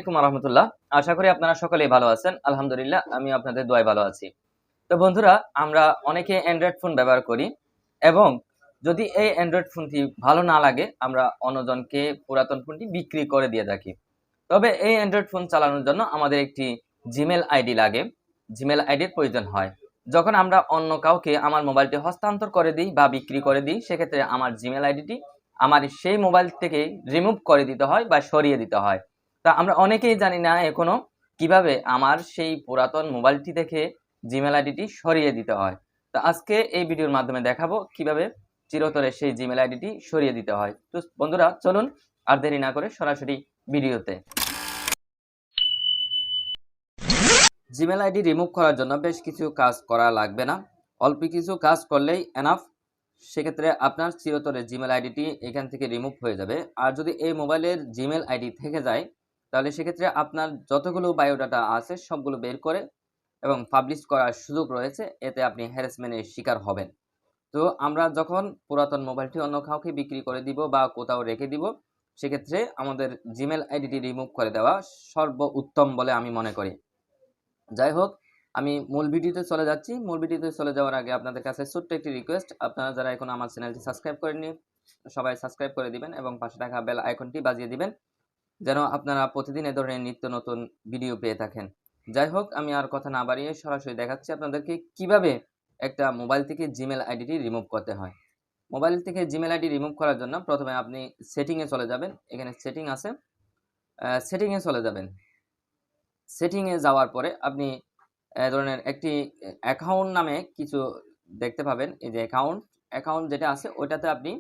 আলাইকুম রাহমাতুল্লাহ। আশা করি আপনারা সকলেই ভালো আছেন। আলহামদুলিল্লাহ আমি আপনাদের দোয়ায় ভালো আছি। তো বন্ধুরা, আমরা অনেকে অ্যান্ড্রয়েড ফোন ব্যবহার করি এবং যদি এই অ্যান্ড্রয়েড ফোনটি ভালো না লাগে আমরা অন্যজনকে পুরাতন ফোনটি বিক্রি করে দিয়ে থাকি। তবে এই অ্যান্ড্রয়েড ফোন চালানোর জন্য আমাদের একটি জিমেইল আইডি লাগে। জিমেইল আইডির প্রয়োজন হয়। যখন আমরা অন্য কাউকে আমার মোবাইলটি হস্তান্তর করে দিই বা বিক্রি করে দিই, সেক্ষেত্রে আমার জিমেইল আইডিটি আমার সেই মোবাইল থেকে রিমুভ করে দিতে হয় বা সরিয়ে দিতে হয়। তা আমরা অনেকেই জানি না এখনো কিভাবে আমার সেই পুরাতন মোবাইলটি থেকে জিমেইল আইডিটি সরিয়ে দিতে হয়। তো আজকে এই ভিডিওর মাধ্যমে দেখাবো কিভাবে চিরতরে সেই জিমেইল আইডিটি সরিয়ে দিতে হয়। তো বন্ধুরা, চলুন আর দেরি না করে সরাসরি ভিডিওতে। জিমেইল আইডি রিমুভ করার জন্য বেশ কিছু কাজ করা লাগবে না, অল্প কিছু কাজ করলেই এনাফ। সেক্ষেত্রে আপনার চিরতরে জিমেইল আইডিটি এখান থেকে রিমুভ হয়ে যাবে। আর যদি এই মোবাইলের জিমেইল আইডি থেকে যায়, তাহলে সেক্ষেত্রে আপনার যতগুলো বায়োডাটা আছে সবগুলো বের করে এবং পাবলিশ করার সুযোগ রয়েছে, এতে আপনি হ্যারাসমেন্টের শিকার হবেন। তো আমরা যখন পুরাতন মোবাইলটি অন্য কাউকে বিক্রি করে দিব বা কোথাও রেখে দিব, সেক্ষেত্রে আমাদের জিমেইল আইডিটি রিমুভ করে দেওয়া সর্বোত্তম বলে আমি মনে করি। যাই হোক, আমি মূল ভিডিওতে চলে যাচ্ছি। মূল ভিডিওতে চলে যাওয়ার আগে আপনাদের কাছে ছোট্ট একটি রিকোয়েস্ট, আপনারা যারা এখন আমার চ্যানেলটি সাবস্ক্রাইব করেননি সবাই সাবস্ক্রাইব করে দিবেন এবং পাশে থাকা বেল আইকনটি বাজিয়ে দিবেন, যেন আপনারা প্রতিদিন এ ধরনের নিত্য নতুন ভিডিও পেয়ে থাকেন। যাই হোক, আমি আর কথা না বাড়িয়ে সরাসরি দেখাচ্ছি আপনাদেরকে কিভাবে একটা মোবাইল থেকে জিমেইল আইডিটি রিমুভ করতে হয়। মোবাইল থেকে জিমেইল আইডি রিমুভ করার জন্য প্রথমে আপনি সেটিংয়ে চলে যাবেন। এখানে সেটিং আছে, সেটিংয়ে চলে যাবেন। সেটিংয়ে যাওয়ার পরে আপনি ধরনের একটি অ্যাকাউন্ট নামে কিছু দেখতে পাবেন। এই যে অ্যাকাউন্ট যেটা আছে ওইটাতে আপনি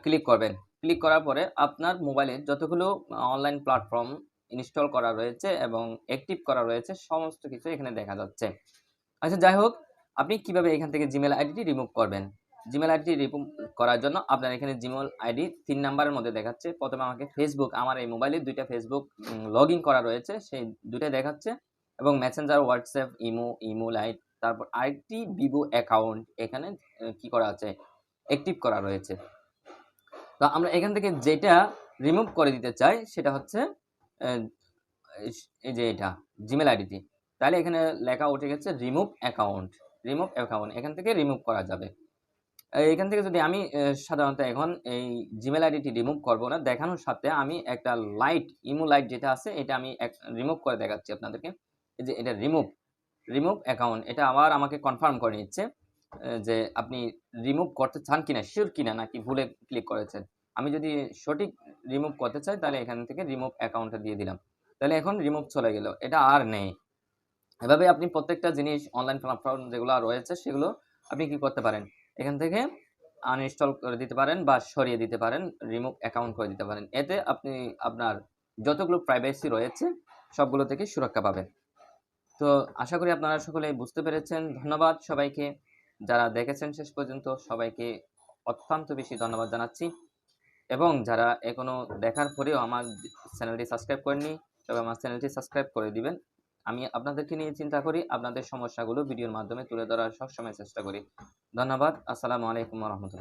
ক্লিক করবেন। ক্লিক করার পরে আপনার মোবাইলে যতগুলো অনলাইন প্ল্যাটফর্ম ইনস্টল করা রয়েছে এবং অ্যাক্টিভ করা রয়েছে সমস্ত কিছু এখানে দেখা যাচ্ছে। আচ্ছা, যাই হোক, আপনি কিভাবে এখান থেকে জিমেইল আইডিটি রিমুভ করবেন? জিমেইল আইডিটি রিমুভ করার জন্য আপনার এখানে জিমেইল আইডি ৩ নাম্বারের মধ্যে দেখাচ্ছে। প্রথমে আমাকে ফেসবুক, আমার এই মোবাইলে ২টা ফেসবুক লগইন করা রয়েছে, সেই ২টাই দেখাচ্ছে এবং মেসেঞ্জার, হোয়াটসঅ্যাপ, ইমো লাইট, তারপর আরেকটি ভিভো অ্যাকাউন্ট এখানে কি করা আছে? অ্যাক্টিভ করা রয়েছে। তো আমরা এখান থেকে যেটা রিমুভ করে দিতে চাই সেটা হচ্ছে এই যে এটা জিমেইল আইডিটি। তাহলে এখানে লেখা উঠে গেছে রিমুভ অ্যাকাউন্ট। রিমুভ অ্যাকাউন্ট এখান থেকে রিমুভ করা যাবে। এখান থেকে যদি আমি সাধারণত এখন এই জিমেইল আইডিটি রিমুভ করব না, দেখানোর সাথে আমি একটা ইমো লাইট যেটা আছে এটা আমি রিমুভ করে দেখাচ্ছি আপনাদেরকে। এই যে এটা রিমুভ অ্যাকাউন্ট, এটা আবার আমাকে কনফার্ম করে নিচ্ছে যে আপনি রিমুভ করতে চান কিনা, শিওর কিনা, নাকি ভুলে ক্লিক করেছেন। আমি যদি সঠিক রিমুভ করতে চাই তাহলে এখান থেকে রিমুভ অ্যাকাউন্টটা দিয়ে দিলাম। তাহলে এখন রিমুভ চলে গেল, এটা আর নেই। এভাবে আপনি প্রত্যেকটা জিনিস অনলাইন প্ল্যাটফর্ম যেগুলো রয়েছে সেগুলো আপনি কি করতে পারেন, এখান থেকে আনইনস্টল করে দিতে পারেন বা সরিয়ে দিতে পারেন, রিমুভ অ্যাকাউন্ট করে দিতে পারেন। এতে আপনি আপনার যতগুলো প্রাইভেসি রয়েছে সবগুলো থেকে সুরক্ষা পাবেন। তো আশা করি আপনারা সকলেই বুঝতে পেরেছেন। ধন্যবাদ সবাইকে, যারা দেখেছেন শেষ পর্যন্ত সবাইকে অত্যন্ত বেশি ধন্যবাদ জানাচ্ছি এবং যারা এখনো দেখার পরেও আমার চ্যানেলটি সাবস্ক্রাইব করেননি তবে আমার চ্যানেলটি সাবস্ক্রাইব করে দিবেন। আমি আপনাদেরকে নিয়ে চিন্তা করি, আপনাদের সমস্যাগুলো ভিডিওর মাধ্যমে তুলে ধরার সবসময় চেষ্টা করি। ধন্যবাদ। আসসালামু আলাইকুম ওয়া রাহমাতুল্লাহ।